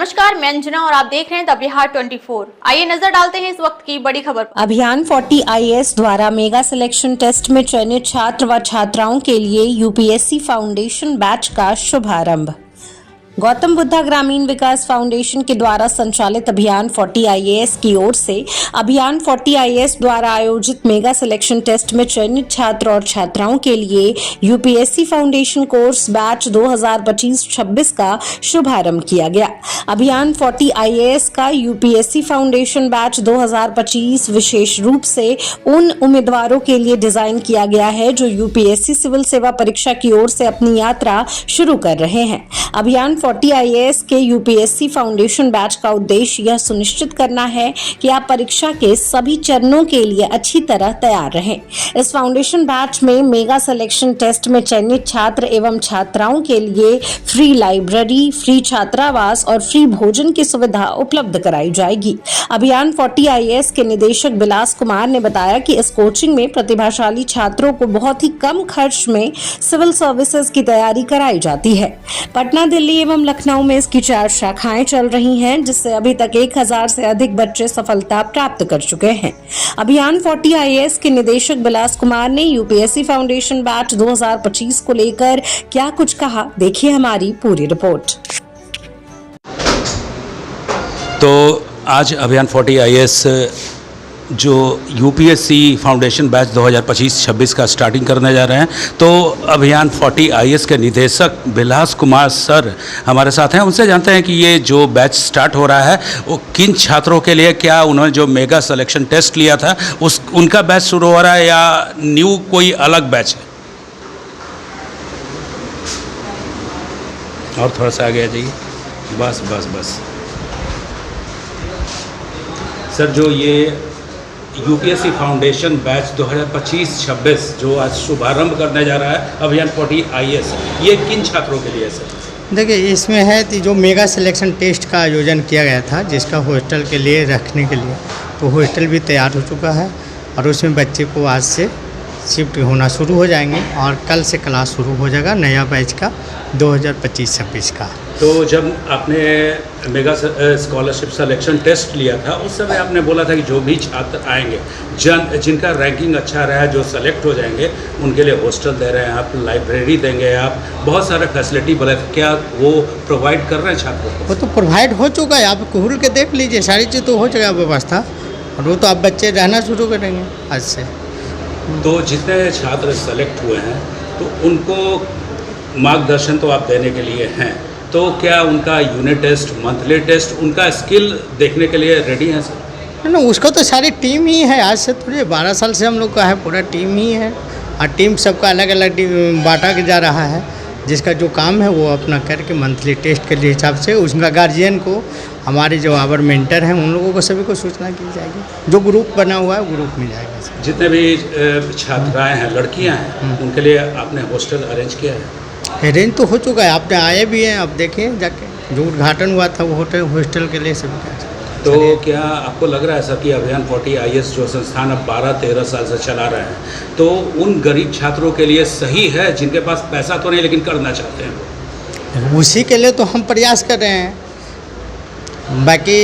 नमस्कार, मैं अंजना और आप देख रहे हैं द बिहार 24। आइए नजर डालते हैं इस वक्त की बड़ी खबर पर। अभियान 40 IAS द्वारा मेगा सिलेक्शन टेस्ट में चयनित छात्र व छात्राओं के लिए यूपीएससी फाउंडेशन बैच का शुभारंभ। गौतम बुद्धा ग्रामीण विकास फाउंडेशन के द्वारा संचालित अभियान 40 IAS की ओर से अभियान 40 IAS द्वारा आयोजित मेगा सिलेक्शन टेस्ट में चयनित छात्र और छात्राओं के लिए यूपीएससी फाउंडेशन कोर्स बैच 2025-26 का शुभारंभ किया गया। अभियान 40 IAS का यूपीएससी फाउंडेशन बैच 2025 विशेष रूप से उन उम्मीदवारों के लिए डिजाइन किया गया है जो यूपीएससी सिविल सेवा परीक्षा की ओर से अपनी यात्रा शुरू कर रहे हैं। अभियान 40 IAS के यूपीएससी फाउंडेशन बैच का उद्देश्य यह सुनिश्चित करना है कि आप परीक्षा के सभी चरणों के लिए अच्छी तरह तैयार रहें। इस फाउंडेशन बैच में मेगा सिलेक्शन टेस्ट में चयनित छात्र एवं छात्राओं के लिए फ्री लाइब्रेरी, फ्री छात्रावास और फ्री भोजन की सुविधा उपलब्ध कराई जाएगी। अभियान 40 IAS के निदेशक बिलास कुमार ने बताया कि इस कोचिंग में प्रतिभाशाली छात्रों को बहुत ही कम खर्च में सिविल सर्विसेज की तैयारी कराई जाती है। पटना, दिल्ली एवं लखनऊ में इसकी 4 शाखाएं चल रही हैं, जिससे अभी तक 1000 से अधिक बच्चे सफलता प्राप्त कर चुके हैं। अभियान 40 IAS के निदेशक बिलास कुमार ने यूपीएससी फाउंडेशन बैच 2025 को लेकर क्या कुछ कहा, देखिए हमारी पूरी रिपोर्ट। तो आज अभियान 40 IAS जो यूपीएससी फाउंडेशन बैच 2025-26 का स्टार्टिंग करने जा रहे हैं, तो अभियान 40 IAS के निदेशक बिलास कुमार सर हमारे साथ हैं। उनसे जानते हैं कि ये जो बैच स्टार्ट हो रहा है वो किन छात्रों के लिए, क्या उन्होंने जो मेगा सिलेक्शन टेस्ट लिया था उनका बैच शुरू हो रहा है या न्यू कोई अलग बैच है। और थोड़ा सा आगे आ जाइए, बस सर। जो ये यूपीएससी फाउंडेशन बैच 2025-26 जो आज शुभारंभ करने जा रहा है अभियान 40 IAS, ये किन छात्रों के लिए है सर? देखिए, इसमें है कि जो मेगा सिलेक्शन टेस्ट का आयोजन किया गया था, जिसका हॉस्टल के लिए रखने के लिए, तो हॉस्टल भी तैयार हो चुका है और उसमें बच्चे को आज से शिफ्ट होना शुरू हो जाएंगे और कल से क्लास शुरू हो जाएगा नया बैच का 2025-26 का। तो जब आपने मेगा स्कॉलरशिप सिलेक्शन टेस्ट लिया था उस समय आपने बोला था कि जो भी छात्र आएंगे, जिनका रैंकिंग अच्छा रहा है, जो सेलेक्ट हो जाएंगे, उनके लिए हॉस्टल दे रहे हैं आप, लाइब्रेरी देंगे आप, बहुत सारे फैसिलिटी बोले थे, क्या वो प्रोवाइड कर रहे हैं छात्रों को? वो तो प्रोवाइड हो चुका है, आप खुल के देख लीजिए, सारी चीज़ तो हो जाएगा व्यवस्था, और वो तो आप बच्चे रहना शुरू करेंगे आज से। तो जितने छात्र सेलेक्ट हुए हैं तो उनको मार्गदर्शन तो आप देने के लिए हैं, तो क्या उनका यूनिट टेस्ट, मंथली टेस्ट, उनका स्किल देखने के लिए रेडी हैं सर? ना, उसका तो सारी टीम ही है। आज से थोड़ी 12 साल से हम लोग का है, पूरा टीम ही है और टीम सबका अलग अलग बांटा के जा रहा है। जिसका जो काम है वो अपना करके मंथली टेस्ट के हिसाब से उसका गार्जियन को, हमारे जो आवर मेंटर हैं उन लोगों को सभी को सूचना की जाएगी। जो ग्रुप बना हुआ है ग्रुप में जाएगा। जितने भी छात्राएँ हैं, लड़कियाँ हैं, उनके लिए आपने हॉस्टल अरेंज किया है? अरेंज तो हो चुका है, आपने आए भी हैं, आप देखिए जाके जो उद्घाटन हुआ था वो हॉस्टल के लिए सभी का। तो क्या आपको लग रहा है सर कि अभियान 40 IAS जो संस्थान अब 12-13 साल से चला रहे हैं, तो उन गरीब छात्रों के लिए सही है जिनके पास पैसा तो नहीं लेकिन करना चाहते हैं? उसी के लिए तो हम प्रयास कर रहे हैं। बाकी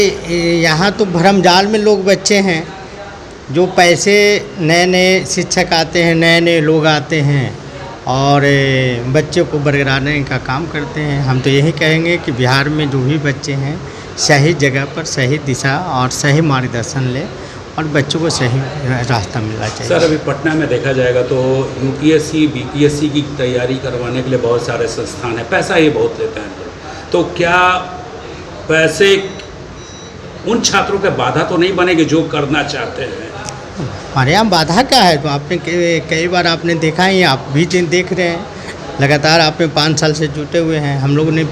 यहाँ तो भरमजाल में लोग बच्चे हैं जो पैसे, नए शिक्षक आते हैं, नए लोग आते हैं और बच्चे को बरगराने का काम करते हैं। हम तो यही कहेंगे कि बिहार में जो भी बच्चे हैं सही जगह पर सही दिशा और सही मार्गदर्शन ले और बच्चों को सही रास्ता मिलना चाहिए। सर, अभी पटना में देखा जाएगा तो यूपीएससी, बीपीएससी की तैयारी करवाने के लिए बहुत सारे संस्थान हैं, पैसा ही बहुत लेते हैं। तो क्या पैसे उन छात्रों के बाधा तो नहीं बनेगी जो करना चाहते हैं? हमारे यहाँ बाधा क्या है? तो आपने कई बार आपने देखा ही, आप भी देख रहे हैं, लगातार आपने 5 साल से जुटे हुए हैं। हम लोग ने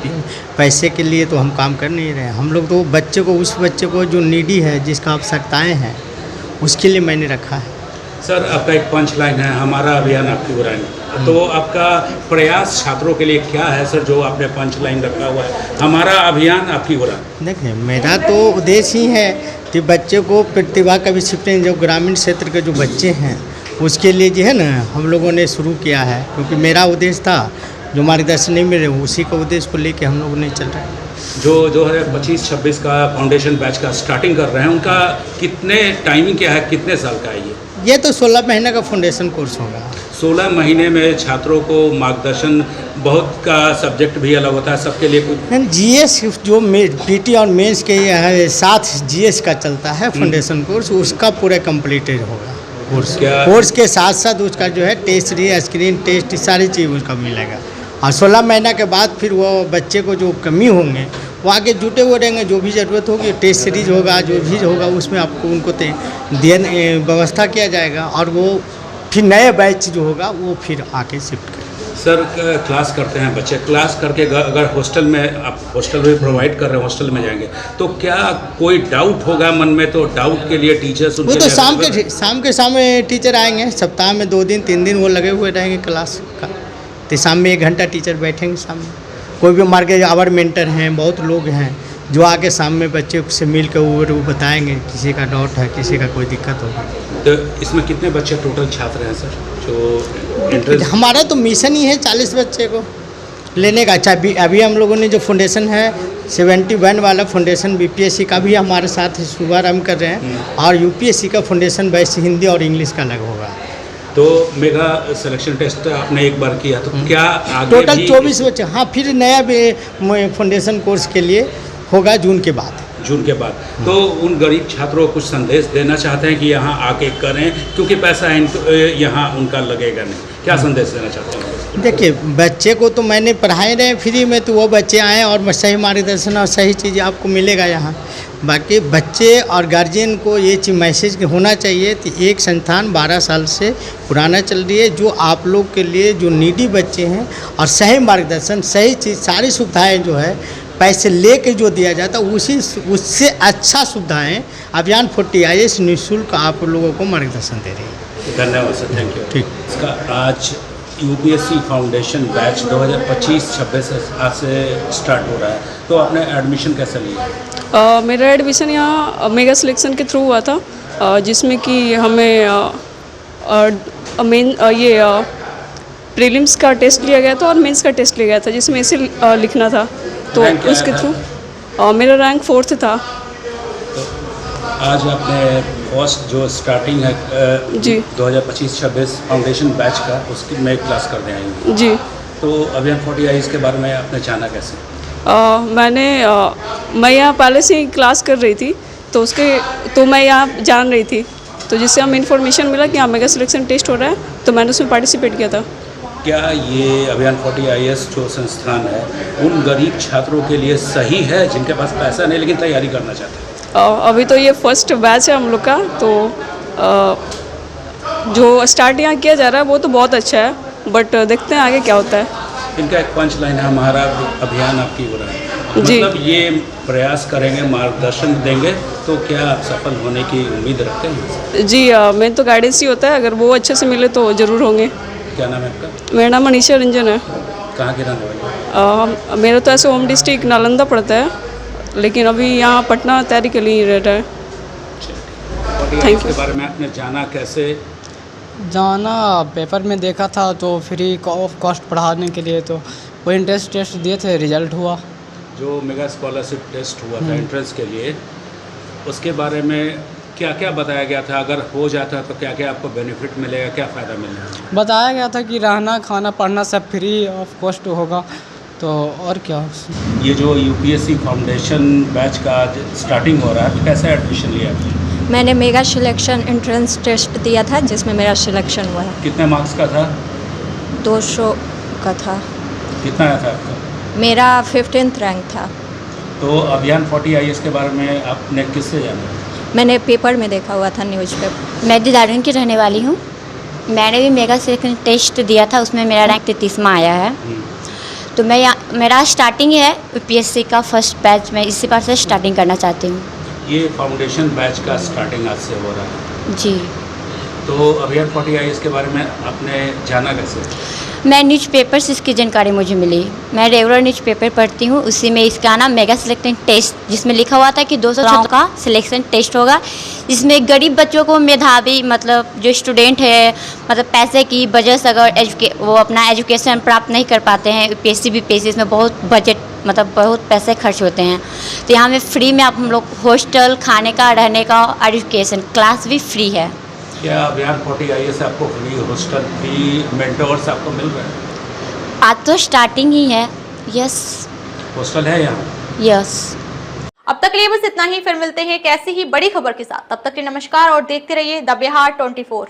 पैसे के लिए तो हम काम कर नहीं रहे हैं। हम लोग तो बच्चे को, उस बच्चे को जो नीडी है, जिसका आवश्यकताएँ हैं, उसके लिए मैंने रखा है। सर, आपका एक पंच लाइन है, हमारा अभियान आपकी बुराई। तो आपका प्रयास छात्रों के लिए क्या है सर, जो आपने पंच लाइन रखा हुआ है, हमारा अभियान आपकी बुराई? देखिए, मेरा तो उद्देश्य ही है कि बच्चे को प्रतिभा का विकसित, जो ग्रामीण क्षेत्र के जो बच्चे हैं उसके लिए जो है ना हम लोगों ने शुरू किया है। क्योंकि मेरा उद्देश्य था, जो मार्गदर्शन नहीं मिले, उसी का उद्देश्य को लेकर हम लोग नहीं चल रहे हैं। जो 2025-26 का फाउंडेशन बैच का स्टार्टिंग कर रहे हैं, उनका कितने टाइमिंग क्या है, कितने साल का है ये तो 16 महीने का फाउंडेशन कोर्स होगा। 16 महीने में छात्रों को मार्गदर्शन, बहुत का सब्जेक्ट भी अलग होता है सबके लिए कुछ। जीएस जो पीटी और मेंस के साथ जीएस का चलता है फाउंडेशन कोर्स, उसका पूरा कंप्लीटेड होगा कोर्स। कोर्स के साथ साथ उसका जो है टेस्ट, स्क्रीन टेस्ट, सारी चीज़ उसका मिलेगा। और 16 महीना के बाद फिर वो बच्चे को जो कमी होंगे वो आगे जुटे हुए रहेंगे, जो भी ज़रूरत होगी टेस्ट सीरीज होगा, जो भी होगा उसमें आपको उनको व्यवस्था किया जाएगा, और वो फिर नए बैच जो होगा वो फिर आके शिफ्ट करेंगे। सर क्लास करते हैं बच्चे, क्लास करके अगर हॉस्टल में, आप हॉस्टल भी प्रोवाइड कर रहे हैं, हॉस्टल में जाएंगे तो क्या कोई डाउट होगा मन में, तो डाउट के लिए टीचर्स वो तो शाम के सामने टीचर आएंगे, सप्ताह में 2 दिन 3 दिन वो लगे हुए रहेंगे क्लास का। तो शाम में 1 घंटा टीचर बैठेंगे सामने। कोई भी मार्केट आवर मेंटर हैं, बहुत लोग हैं जो आके सामने बच्चे से मिल कर वो बताएंगे, किसी का डाउट है, किसी का कोई दिक्कत होगा। तो इसमें कितने बच्चे टोटल छात्र हैं सर जो इंटरेस्ट? हमारा तो मिशन ही है 40 बच्चे को लेने का। अच्छा, अभी हम लोगों ने जो फाउंडेशन है 71 वाला फाउंडेशन बीपीएससी का भी हमारे साथ शुभारम्भ कर रहे हैं, और यूपीएससी का फाउंडेशन बैच हिंदी और इंग्लिश का अलग होगा। तो मेगा सिलेक्शन टेस्ट आपने एक बार किया, तो क्या आगे टोटल भी 24 बच्चे। हाँ, फिर नया फाउंडेशन कोर्स के लिए होगा जून के बाद। तो उन गरीब छात्रों को कुछ संदेश देना चाहते हैं कि यहाँ आके करें, क्योंकि पैसा यहाँ उनका लगेगा नहीं, क्या संदेश देना चाहते हैं? देखिए, बच्चे को तो मैंने पढ़ाए रहे फ्री में, तो वो बच्चे आएँ और सही मार्गदर्शन और सही चीज़ आपको मिलेगा यहाँ। बाकी बच्चे और गार्जियन को ये चीज़ मैसेज होना चाहिए कि एक संस्थान 12 साल से पुराना चल रही है, जो आप लोग के लिए जो नीडी बच्चे हैं और सही मार्गदर्शन, सही चीज़, सारी सुविधाएं जो है पैसे लेके जो दिया जाता है उससे अच्छा सुविधाएं अभियान 40 IAS निःशुल्क आप लोगों को मार्गदर्शन दे रही है। धन्यवाद सर, थैंक यू। ठीक। इसका आज यूपीएससी फाउंडेशन बैच 2025-26 आज से स्टार्ट हो रहा है, तो आपने एडमिशन कैसे लिया? मेरा एडमिशन यहाँ मेगा सिलेक्शन के थ्रू हुआ था, जिसमें कि हमें प्रीलिम्स का टेस्ट लिया गया था और मेंस का टेस्ट लिया गया था, जिसमें इसे लिखना था, तो उसके थ्रू मेरा रैंक 4th था। तो आज आपने फर्स्ट जो स्टार्टिंग है जी 2025-26 फाउंडेशन बैच का, उसकी मैं क्लास करने आई हूँ जी। तो अभियान 40 IAS के बारे में आपने जाना कैसे? मैं यहाँ पहले से ही क्लास कर रही थी, तो मैं यहाँ जान रही थी, तो जिससे हमें इन्फॉर्मेशन मिला कि यहाँ मेगा सिलेक्शन टेस्ट हो रहा है, तो मैंने उसमें पार्टिसिपेट किया था। क्या ये अभियान 40 IAS जो संस्थान है उन गरीब छात्रों के लिए सही है जिनके पास पैसा नहीं लेकिन तैयारी करना चाहते हैं? अभी तो ये फर्स्ट बैच है हम लोग का, तो जो स्टार्ट यहाँ किया जा रहा है वो तो बहुत अच्छा है, बट देखते हैं आगे क्या होता है। इनका एक पंच लाइन है, हमारा अभियान आपकी हो रहा है, जी। मतलब ये प्रयास करेंगे, मार्गदर्शन देंगे, तो क्या आप सफल होने की उम्मीद रखते हैं? जी, मेन तो गाइडेंस ही होता है, अगर वो अच्छे से मिले तो ज़रूर होंगे। क्या नाम है आपका? मेरा नाम अनीशा रंजन है। कहाँ के रहने वाले? मेरा तो ऐसे होम डिस्ट्रिक्ट नालंदा पड़ता है, लेकिन अभी यहाँ पटना तैयारी के लिए रह रहा है। Thank you. इसके बारे में आपने जाना कैसे? जाना पेपर में देखा था, तो फ्री ऑफ कॉस्ट पढ़ाने के लिए, तो वो एंट्रेंस टेस्ट दिए थे, रिजल्ट हुआ। जो मेगा स्कॉलरशिप टेस्ट हुआ था एंट्रेंस के लिए, उसके बारे में क्या क्या बताया गया था? अगर हो जाता तो क्या क्या आपको बेनिफिट मिलेगा, क्या फ़ायदा मिलेगा? बताया गया था कि रहना खाना पढ़ना सब फ्री ऑफ कॉस्ट होगा, तो और क्या। ये जो यूपीएससी फाउंडेशन बैच का स्टार्टिंग हो रहा है, तो कैसे एडमिशन लिया आपने? मैंने मेगा सिलेक्शन एंट्रेंस टेस्ट दिया था, जिसमें मेरा सिलेक्शन हुआ है। कितने मार्क्स का था? 200 का था। कितना आया था आपका? मेरा 15th रैंक था। तो अभियान 40 IAS के बारे में आपने किससे जाना? मैंने पेपर में देखा हुआ था, न्यूज़पेपर। मैं दिदारन की रहने वाली हूँ। मैंने भी मेगा सिलेक्शन टेस्ट दिया था, उसमें मेरा रैंक 33वां आया है। तो मेरा स्टार्टिंग है यूपीएससी का फर्स्ट बैच, मैं इसी बार से स्टार्टिंग करना चाहती हूँ। ये फाउंडेशन बैच का स्टार्टिंग आज से हो रहा है जी। तो अभियान 40 IAS के बारे में आपने जाना कैसे? मैं न्यूज़पेपर से इसकी जानकारी मुझे मिली। मैं रेगुलर न्यूज़पेपर पढ़ती हूँ, उसी में इसका नाम मेगा सिलेक्शन टेस्ट, जिसमें लिखा हुआ था कि 200 छात्रों का सिलेक्शन टेस्ट होगा, जिसमें गरीब बच्चों को मेधावी, मतलब जो स्टूडेंट है, मतलब पैसे की वजह से अगर वो अपना एजुकेशन प्राप्त नहीं कर पाते हैं, यूपीएससी बीपीएससी इसमें बहुत बजट मतलब बहुत पैसे खर्च होते हैं। तो यहाँ में फ्री में आप हम लोग हॉस्टल, खाने का, रहने का और एजुकेशन क्लास भी फ्री है। क्या अभियान 40 IAS से आपको फ्री हॉस्टल, फ्री मेंटोर्स आपको मिल रहे हैं? आज तो स्टार्टिंग ही है। यस हॉस्टल है यहाँ? यस। अब तक के लिए बस इतना ही, फिर मिलते हैं एक ऐसी ही बड़ी खबर के साथ। तब तक के लिए नमस्कार और देखते रहिए द बिहार 24।